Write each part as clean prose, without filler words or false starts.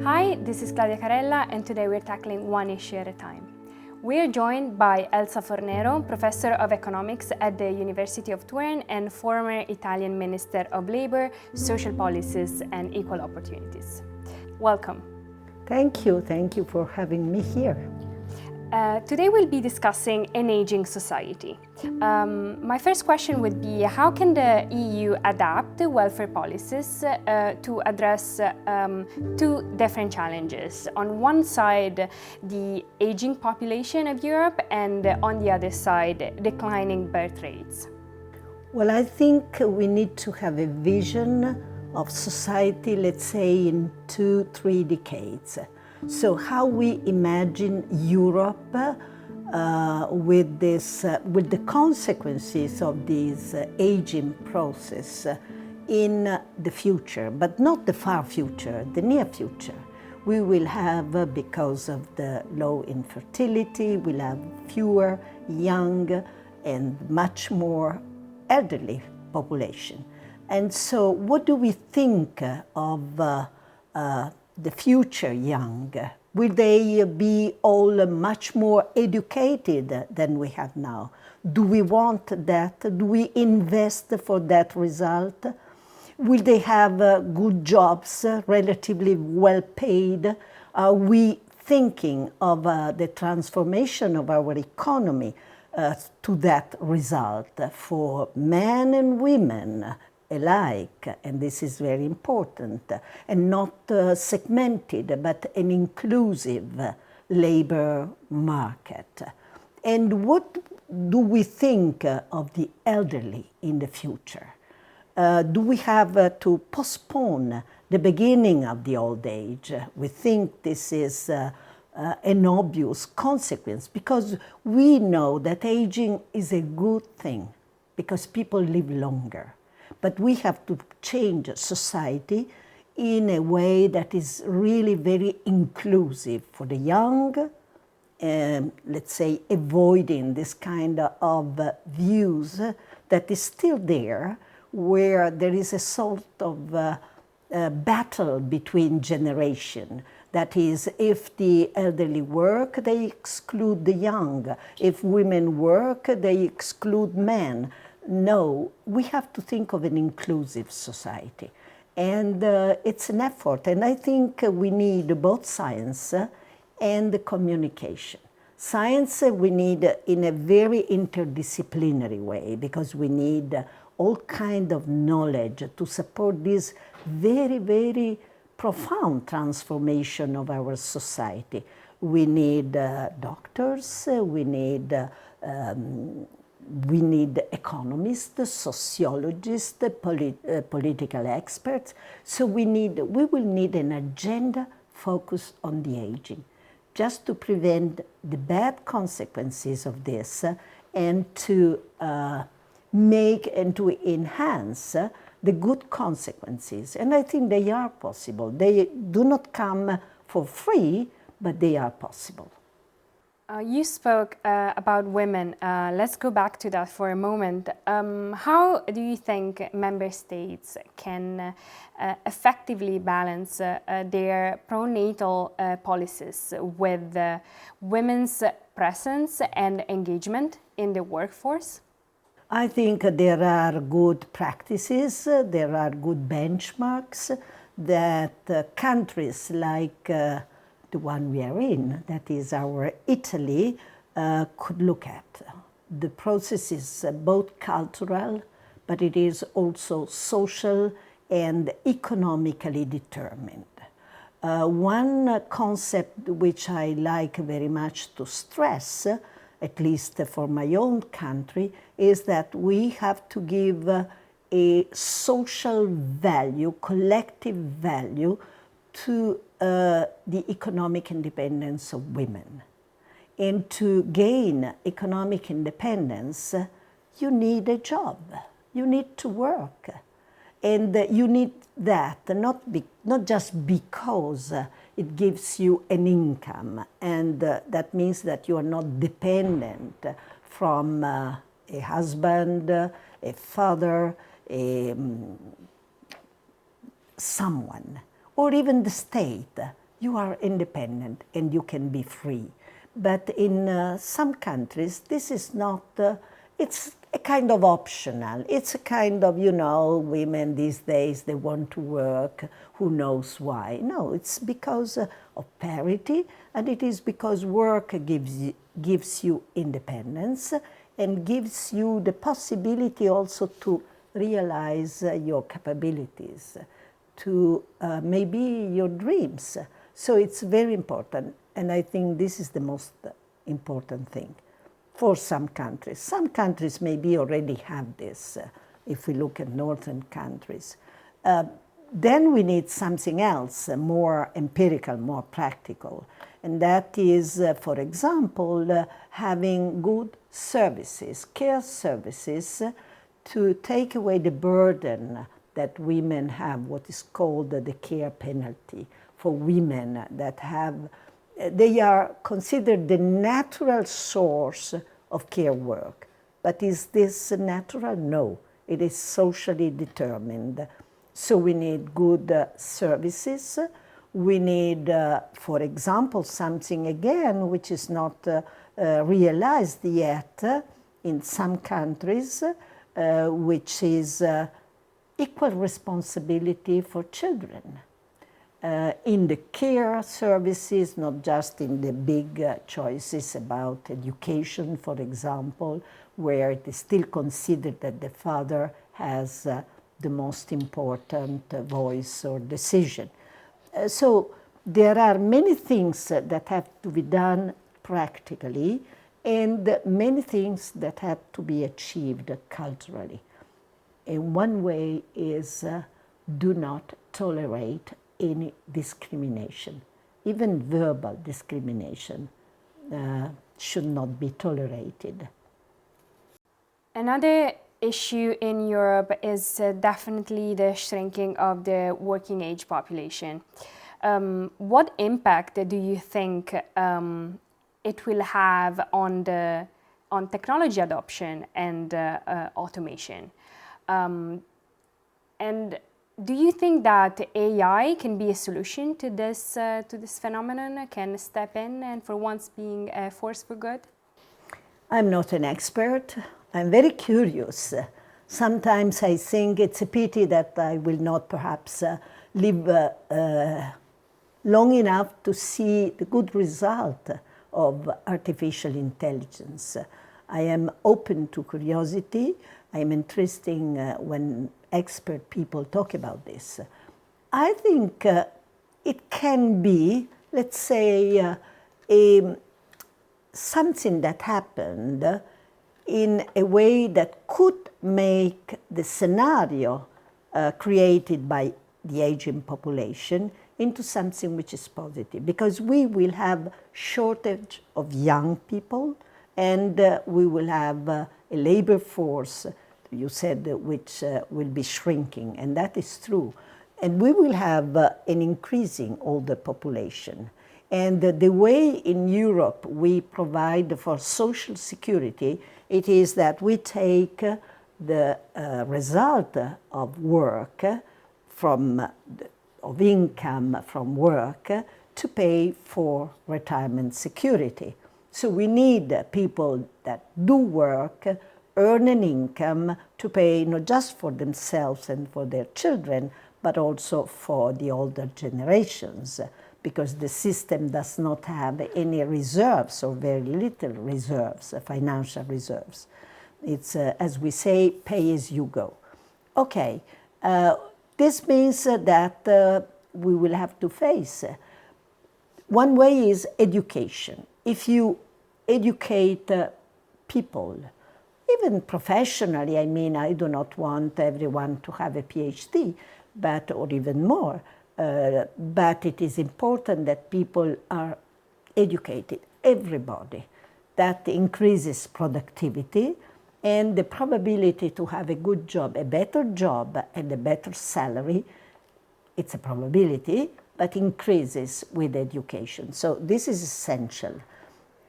Hi, this is Claudia Carella, and today we're tackling one issue at a time. We are joined by Elsa Fornero, Professor of Economics at the University of Turin and former Italian Minister of Labour, Social Policies and Equal Opportunities. Welcome. Thank you for having me here. Today we'll be discussing an aging society. My first question would be, how can the EU adapt welfare policies to address two different challenges? On one side, the aging population of Europe, and on the other side, declining birth rates. Well, I think we need to have a vision of society, let's say, in 2-3 decades. So how we imagine Europe with the consequences of this aging process in the future, but not the far future, the near future. We will have, because of the low infertility, we'll have fewer young and much more elderly population. And so what do we think of the future young? Will they be all much more educated than we have now? Do we want that? Do we invest for that result? Will they have good jobs, relatively well paid? Are we thinking of the transformation of our economy to that result for men and women alike? And this is very important, and not segmented, but an inclusive labor market. And what do we think of the elderly in the future? Do we have to postpone the beginning of the old age? We think this is an obvious consequence, because we know that aging is a good thing, because people live longer. But we have to change society in a way that is really very inclusive for the young, let's say, avoiding this kind of views that is still there, where there is a sort of battle between generations. That is, if the elderly work, they exclude the young. If women work, they exclude men. No, we have to think of an inclusive society. And it's an effort. And I think we need both science and communication. Science we need in a very interdisciplinary way, because we need all kind of knowledge to support this very, very profound transformation of our society. We need doctors, we need economists, sociologists, political experts. So we will need an agenda focused on the aging, just to prevent the bad consequences of this and to make and to enhance the good consequences. And I think they are possible. They do not come for free, but they are possible. You spoke about women. Let's go back to that for a moment. How do you think member states can effectively balance their pro-natal policies with women's presence and engagement in the workforce? I think there are good practices, there are good benchmarks that countries like the one we are in, that is our Italy, could look at. The process is both cultural, but it is also social and economically determined. One concept which I like very much to stress, at least for my own country, is that we have to give a social value, collective value, to the economic independence of women. And to gain economic independence, you need a job, you need to work. And you need that, not just because it gives you an income, and that means that you are not dependent from a husband, a father, someone, or even the state. you are independent and you can be free. But in some countries, this is not, it's a kind of optional. It's a kind of, you know, women these days, they want to work, who knows why. No, it's because of parity, and it is because work gives you independence and gives you the possibility also to realize your capabilities, to maybe your dreams. So it's very important, and I think this is the most important thing for some countries. Some countries maybe already have this, if we look at northern countries. Then we need something else, more empirical, more practical, and that is, for example, having good services, care services, to take away the burden that women have, what is called the care penalty for women that have, they are considered the natural source of care work. But is this natural? No, it is socially determined. So we need good services. We need, for example, something again which is not realized yet in some countries, which is equal responsibility for children. In the care services, not just in the big choices about education, for example, where it is still considered that the father has the most important voice or decision. So there are many things that have to be done practically, and many things that have to be achieved culturally. And one way is do not tolerate any discrimination. Even verbal discrimination should not be tolerated. Another issue in Europe is definitely the shrinking of the working age population. What impact do you think it will have on technology adoption and automation? And do you think that AI can be a solution to this phenomenon, can step in and for once being a force for good? I'm not an expert. I'm very curious. Sometimes I think it's a pity that I will not perhaps live long enough to see the good result of artificial intelligence. I am open to curiosity. I am interested when expert people talk about this. I think it can be, let's say, something that happened in a way that could make the scenario created by the aging population into something which is positive, because we will have shortage of young people, and we will have a labor force, you said, which will be shrinking, and that is true. And we will have an increasing older population. And the way in Europe we provide for social security, it is that we take the result of work, of income from work, to pay for retirement security. So we need people that do work, earn an income to pay not just for themselves and for their children, but also for the older generations, because the system does not have any reserves or very little reserves, financial reserves. It's, as we say, pay as you go. Okay, this means that we will have to face. One way is education. If you educate people, even professionally, I mean, I do not want everyone to have a PhD, but, or even more, but it is important that people are educated, everybody. That increases productivity and the probability to have a good job, a better job and a better salary. It's a probability, but increases with education. So this is essential.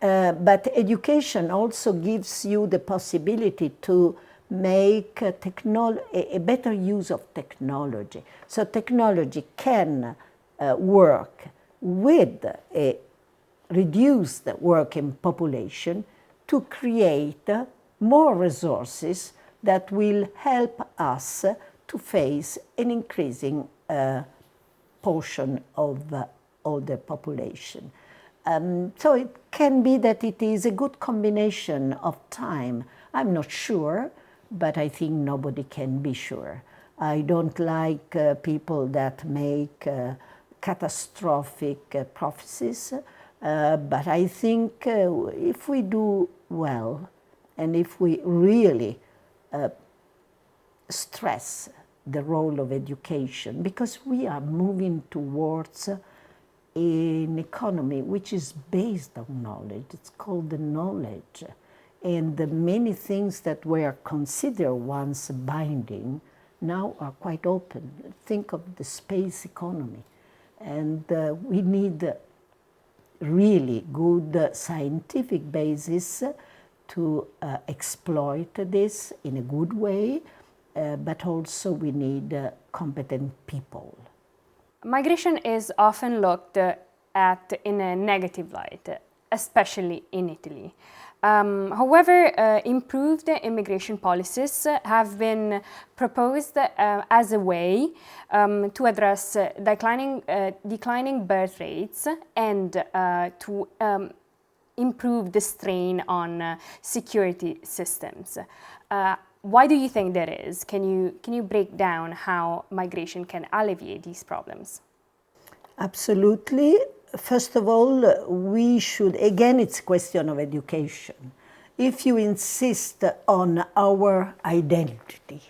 But education also gives you the possibility to make a better use of technology. So technology can work with a reduced working population to create more resources that will help us to face an increasing portion of older population. So it can be that it is a good combination of time. I'm not sure, but I think nobody can be sure. I don't like people that make catastrophic prophecies, but I think if we do well and if we really stress the role of education, because we are moving towards an economy which is based on knowledge. It's called the knowledge. And the many things that were considered once binding now are quite open. Think of the space economy. And we need really good scientific basis to exploit this in a good way, but also we need competent people. Migration is often looked at in a negative light, especially in Italy. However, improved immigration policies have been proposed as a way to address declining birth rates and to improve the strain on security systems. Why do you think that is? Can you break down how migration can alleviate these problems? Absolutely. First of all, we should, again, it's a question of education. If you insist on our identity,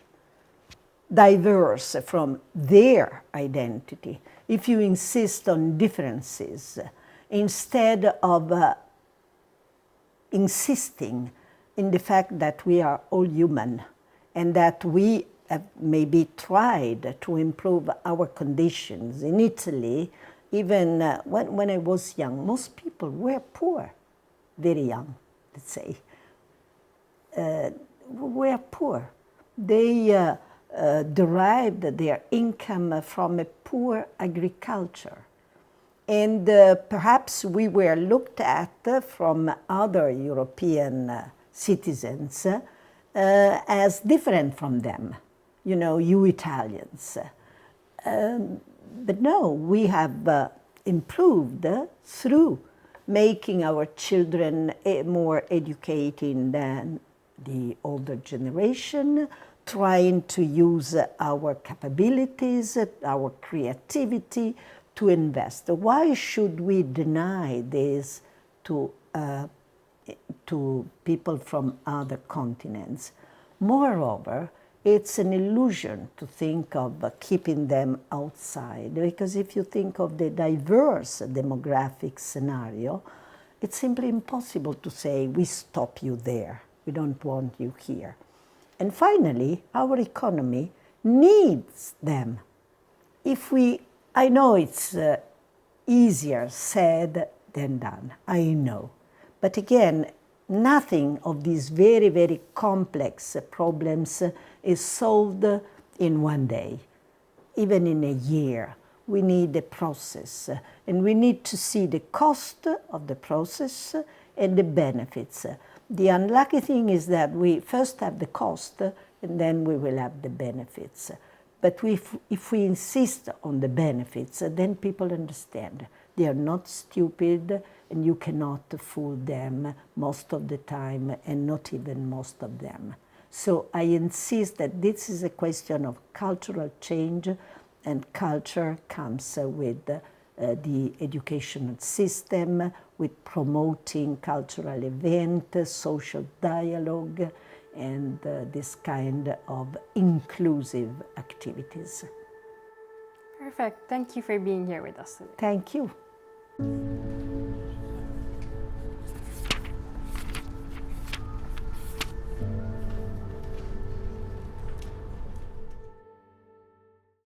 diverse from their identity, if you insist on differences, instead of insisting in the fact that we are all human and that we have maybe tried to improve our conditions. In Italy, even when I was young, most people were poor, very young, let's say, were poor. They derived their income from a poor agriculture. And perhaps we were looked at from other European citizens as different from them. You know, you Italians. But no, we have improved through making our children more educated than the older generation, trying to use our capabilities, our creativity to invest. Why should we deny this to people from other continents? Moreover, it's an illusion to think of keeping them outside, because if you think of the diverse demographic scenario, it's simply impossible to say, we stop you there, we don't want you here. And finally, our economy needs them. I know it's easier said than done, I know. But again, nothing of these very, very complex problems is solved in one day, even in a year. We need a process, and we need to see the cost of the process and the benefits. The unlucky thing is that we first have the cost, and then we will have the benefits. But if we insist on the benefits, then people understand. They are not stupid, and you cannot fool them most of the time, and not even most of them. So I insist that this is a question of cultural change, and culture comes with the educational system, with promoting cultural events, social dialogue, and this kind of inclusive activities. Perfect. Thank you for being here with us today. Thank you.